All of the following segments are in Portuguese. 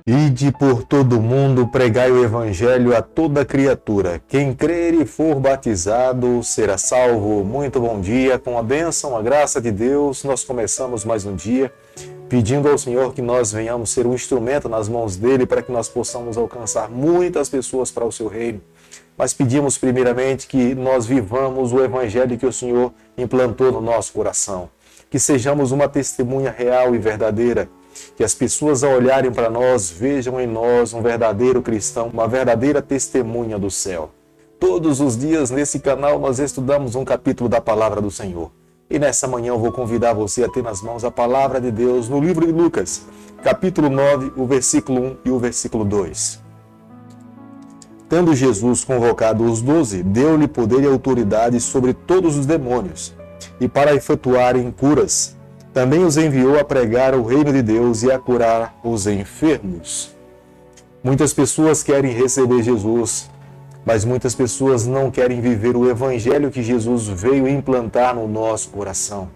Ide por todo o mundo, pregai o evangelho a toda criatura. Quem crer e for batizado será salvo. Muito bom dia, com a bênção, a graça de Deus, nós começamos mais um dia, pedindo ao Senhor que nós venhamos ser um instrumento nas mãos dele para que nós possamos alcançar muitas pessoas para o seu reino. Mas pedimos primeiramente que nós vivamos o evangelho que o Senhor implantou no nosso coração. Que sejamos uma testemunha real e verdadeira. Que as pessoas, ao olharem para nós, vejam em nós um verdadeiro cristão, uma verdadeira testemunha do céu. Todos os dias nesse canal nós estudamos um capítulo da Palavra do Senhor. E nessa manhã eu vou convidar você a ter nas mãos a Palavra de Deus no livro de Lucas, capítulo 9, o versículo 1 e o versículo 2. Tendo Jesus convocado os 12, deu-lhe poder e autoridade sobre todos os demônios, e para efetuarem curas. Também os enviou a pregar o reino de Deus e a curar os enfermos. Muitas pessoas querem receber Jesus, mas muitas pessoas não querem viver o evangelho que Jesus veio implantar no nosso coração.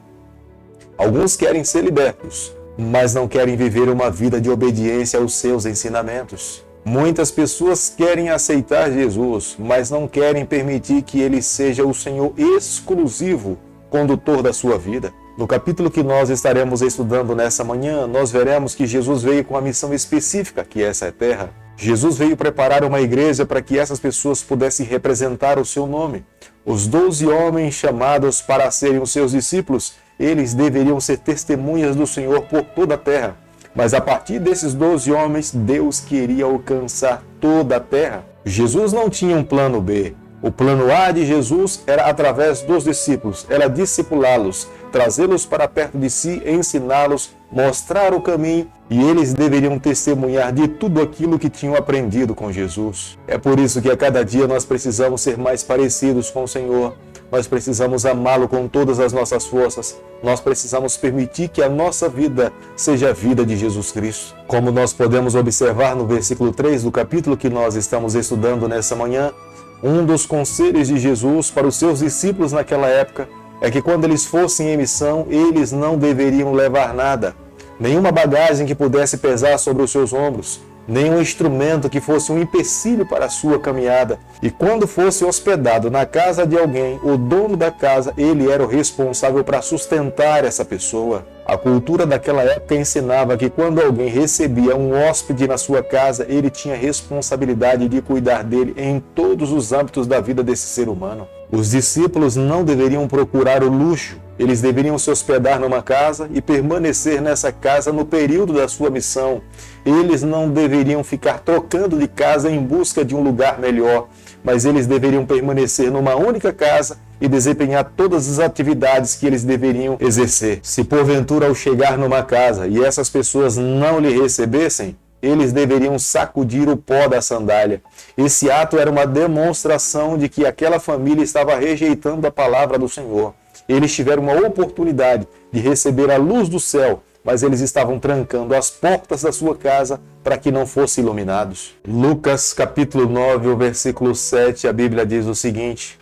Alguns querem ser libertos, mas não querem viver uma vida de obediência aos seus ensinamentos. Muitas pessoas querem aceitar Jesus, mas não querem permitir que ele seja o Senhor exclusivo, condutor da sua vida. No capítulo que nós estaremos estudando nessa manhã, nós veremos que Jesus veio com uma missão específica, que essa é a terra. Jesus veio preparar uma igreja para que essas pessoas pudessem representar o seu nome. Os 12 homens chamados para serem os seus discípulos, eles deveriam ser testemunhas do Senhor por toda a terra. Mas a partir desses 12 homens, Deus queria alcançar toda a terra. Jesus não tinha um plano B. O plano A de Jesus era através dos discípulos, era discipulá-los, trazê-los para perto de si, ensiná-los, mostrar o caminho, e eles deveriam testemunhar de tudo aquilo que tinham aprendido com Jesus. É por isso que a cada dia nós precisamos ser mais parecidos com o Senhor, nós precisamos amá-lo com todas as nossas forças, nós precisamos permitir que a nossa vida seja a vida de Jesus Cristo. Como nós podemos observar no versículo 3 do capítulo que nós estamos estudando nessa manhã, um dos conselhos de Jesus para os seus discípulos naquela época é que quando eles fossem em missão, eles não deveriam levar nada, nenhuma bagagem que pudesse pesar sobre os seus ombros, nenhum instrumento que fosse um empecilho para a sua caminhada. E quando fosse hospedado na casa de alguém, o dono da casa, ele era o responsável para sustentar essa pessoa. A cultura daquela época ensinava que quando alguém recebia um hóspede na sua casa, ele tinha responsabilidade de cuidar dele em todos os âmbitos da vida desse ser humano. Os discípulos não deveriam procurar o luxo, eles deveriam se hospedar numa casa e permanecer nessa casa no período da sua missão. Eles não deveriam ficar trocando de casa em busca de um lugar melhor, mas eles deveriam permanecer numa única casa e desempenhar todas as atividades que eles deveriam exercer. Se porventura ao chegar numa casa e essas pessoas não lhe recebessem, eles deveriam sacudir o pó da sandália. Esse ato era uma demonstração de que aquela família estava rejeitando a palavra do Senhor. Eles tiveram uma oportunidade de receber a luz do céu, mas eles estavam trancando as portas da sua casa para que não fossem iluminados. Lucas capítulo 9, o versículo 7, a Bíblia diz o seguinte: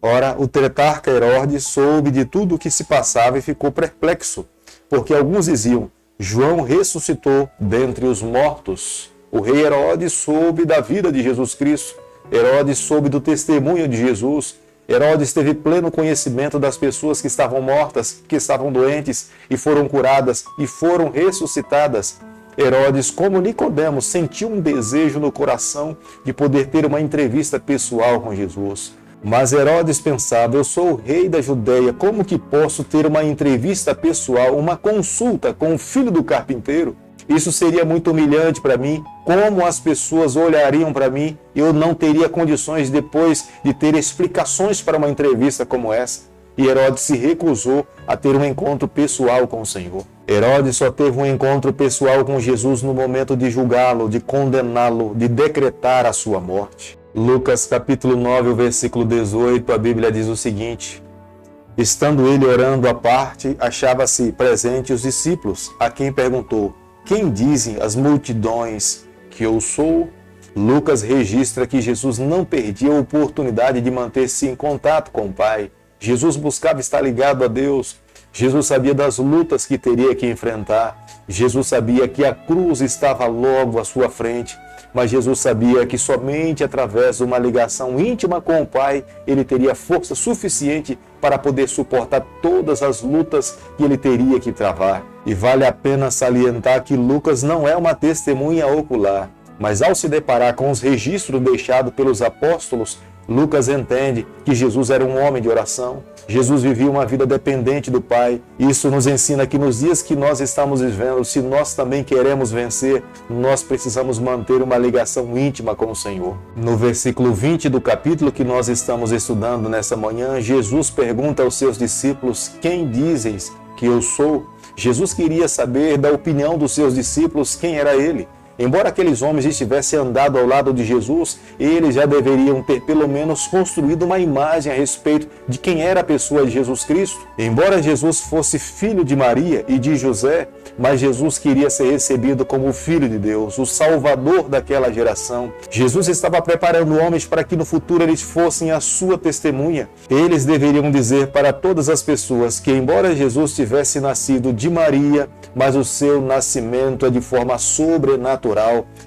Ora, o tetrarca Herodes soube de tudo o que se passava e ficou perplexo, porque alguns diziam: João ressuscitou dentre os mortos. O rei Herodes soube da vida de Jesus Cristo. Herodes soube do testemunho de Jesus. Herodes teve pleno conhecimento das pessoas que estavam mortas, que estavam doentes e foram curadas e foram ressuscitadas. Herodes, como Nicodemos, sentiu um desejo no coração de poder ter uma entrevista pessoal com Jesus. Mas Herodes pensava: eu sou o rei da Judeia, como que posso ter uma entrevista pessoal, uma consulta com o filho do carpinteiro? Isso seria muito humilhante para mim. Como as pessoas olhariam para mim? Eu não teria condições depois de ter explicações para uma entrevista como essa. E Herodes se recusou a ter um encontro pessoal com o Senhor. Herodes só teve um encontro pessoal com Jesus no momento de julgá-lo, de condená-lo, de decretar a sua morte. Lucas capítulo 9, o versículo 18, a Bíblia diz o seguinte: Estando ele orando à parte, achava-se presente os discípulos, a quem perguntou: Quem dizem as multidões que eu sou? Lucas registra que Jesus não perdia a oportunidade de manter-se em contato com o Pai. Jesus buscava estar ligado a Deus. Jesus sabia das lutas que teria que enfrentar. Jesus sabia que a cruz estava logo à sua frente, mas Jesus sabia que somente através de uma ligação íntima com o Pai, ele teria força suficiente para poder suportar todas as lutas que ele teria que travar. E vale a pena salientar que Lucas não é uma testemunha ocular, mas ao se deparar com os registros deixados pelos apóstolos, Lucas entende que Jesus era um homem de oração. Jesus vivia uma vida dependente do Pai. Isso nos ensina que nos dias que nós estamos vivendo, se nós também queremos vencer, nós precisamos manter uma ligação íntima com o Senhor. No versículo 20 do capítulo que nós estamos estudando nessa manhã, Jesus pergunta aos seus discípulos: quem dizes que eu sou? Jesus queria saber da opinião dos seus discípulos quem era ele. Embora aqueles homens estivessem andado ao lado de Jesus, eles já deveriam ter pelo menos construído uma imagem a respeito de quem era a pessoa de Jesus Cristo. Embora Jesus fosse filho de Maria e de José, mas Jesus queria ser recebido como o Filho de Deus, o Salvador daquela geração. Jesus estava preparando homens para que no futuro eles fossem a sua testemunha. Eles deveriam dizer para todas as pessoas que, embora Jesus tivesse nascido de Maria, mas o seu nascimento é de forma sobrenatural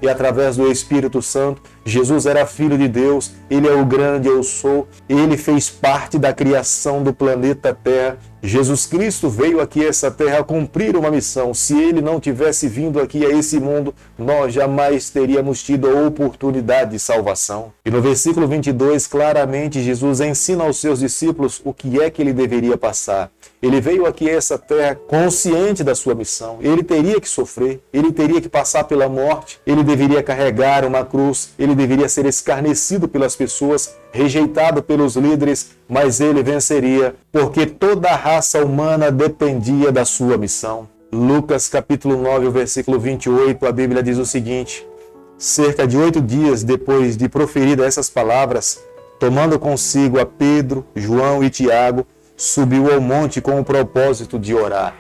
e através do Espírito Santo, Jesus era Filho de Deus, Ele é o grande eu sou, Ele fez parte da criação do planeta Terra. Jesus Cristo veio aqui a essa terra cumprir uma missão. Se Ele não tivesse vindo aqui a esse mundo, nós jamais teríamos tido a oportunidade de salvação. E no versículo 22, claramente, Jesus ensina aos seus discípulos o que é que Ele deveria passar. Ele veio aqui a essa terra consciente da sua missão. Ele teria que sofrer, Ele teria que passar pela morte, Ele deveria carregar uma cruz, Ele deveria ser escarnecido pelas pessoas, rejeitado pelos líderes, mas Ele venceria, porque toda a raça humana dependia da sua missão. Lucas capítulo 9, versículo 28, a Bíblia diz o seguinte: cerca de 8 dias depois de proferidas essas palavras, tomando consigo a Pedro, João e Tiago, subiu ao monte com o propósito de orar.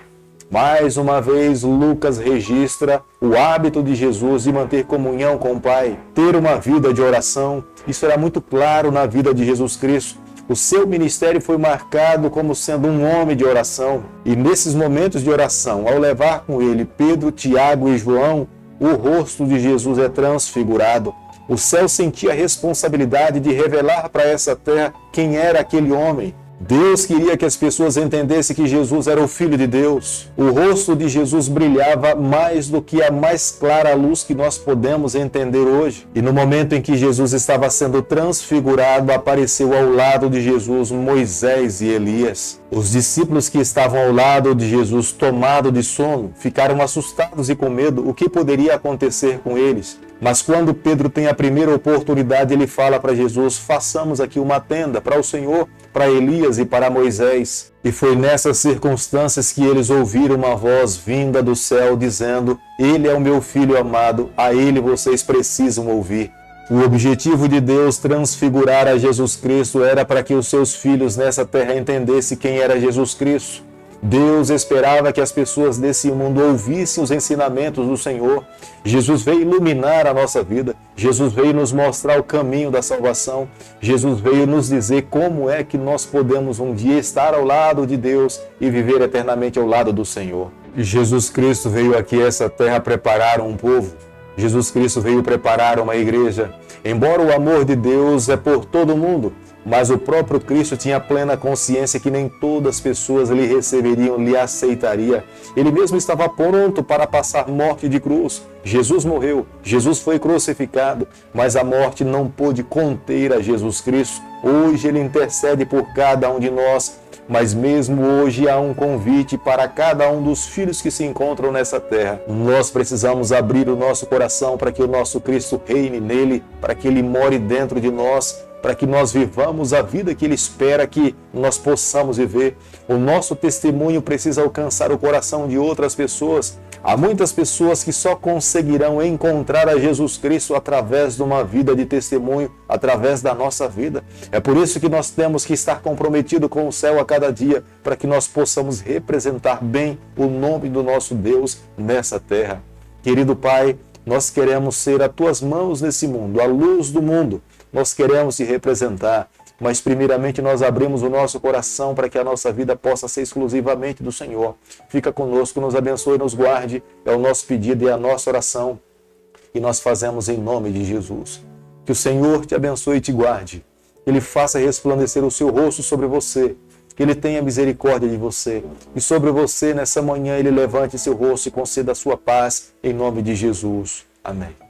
Mais uma vez, Lucas registra o hábito de Jesus de manter comunhão com o Pai, ter uma vida de oração. Isso era muito claro na vida de Jesus Cristo. O seu ministério foi marcado como sendo um homem de oração. E nesses momentos de oração, ao levar com ele Pedro, Tiago e João, o rosto de Jesus é transfigurado. O céu sentia a responsabilidade de revelar para essa terra quem era aquele homem. Deus queria que as pessoas entendessem que Jesus era o Filho de Deus. O rosto de Jesus brilhava mais do que a mais clara luz que nós podemos entender hoje. E no momento em que Jesus estava sendo transfigurado, apareceu ao lado de Jesus Moisés e Elias. Os discípulos que estavam ao lado de Jesus, tomados de sono, ficaram assustados e com medo. O que poderia acontecer com eles? Mas quando Pedro tem a primeira oportunidade, ele fala para Jesus: façamos aqui uma tenda para o Senhor, para Elias e para Moisés. E foi nessas circunstâncias que eles ouviram uma voz vinda do céu dizendo: Ele é o meu filho amado, a ele vocês precisam ouvir. O objetivo de Deus transfigurar a Jesus Cristo era para que os seus filhos nessa terra entendessem quem era Jesus Cristo. Deus esperava que as pessoas desse mundo ouvissem os ensinamentos do Senhor. Jesus veio iluminar a nossa vida. Jesus veio nos mostrar o caminho da salvação. Jesus veio nos dizer como é que nós podemos um dia estar ao lado de Deus e viver eternamente ao lado do Senhor. Jesus Cristo veio aqui a essa terra preparar um povo. Jesus Cristo veio preparar uma igreja. Embora o amor de Deus é por todo mundo, mas o próprio Cristo tinha plena consciência que nem todas as pessoas lhe receberiam, lhe aceitaria. Ele mesmo estava pronto para passar morte de cruz. Jesus morreu, Jesus foi crucificado, mas a morte não pôde conter a Jesus Cristo. Hoje Ele intercede por cada um de nós, mas mesmo hoje há um convite para cada um dos filhos que se encontram nessa terra. Nós precisamos abrir o nosso coração para que o nosso Cristo reine nele, para que Ele more dentro de nós, para que nós vivamos a vida que Ele espera que nós possamos viver. O nosso testemunho precisa alcançar o coração de outras pessoas. Há muitas pessoas que só conseguirão encontrar a Jesus Cristo através de uma vida de testemunho, através da nossa vida. É por isso que nós temos que estar comprometidos com o céu a cada dia, para que nós possamos representar bem o nome do nosso Deus nessa terra. Querido Pai, nós queremos ser as Tuas mãos nesse mundo, a luz do mundo. Nós queremos te representar. mas primeiramente nós abrimos o nosso coração para que a nossa vida possa ser exclusivamente do Senhor. Fica conosco, nos abençoe, nos guarde, é o nosso pedido e a nossa oração, e nós fazemos em nome de Jesus. Que o Senhor te abençoe e te guarde, que Ele faça resplandecer o seu rosto sobre você, que Ele tenha misericórdia de você, e sobre você nessa manhã Ele levante seu rosto e conceda a sua paz, em nome de Jesus. Amém.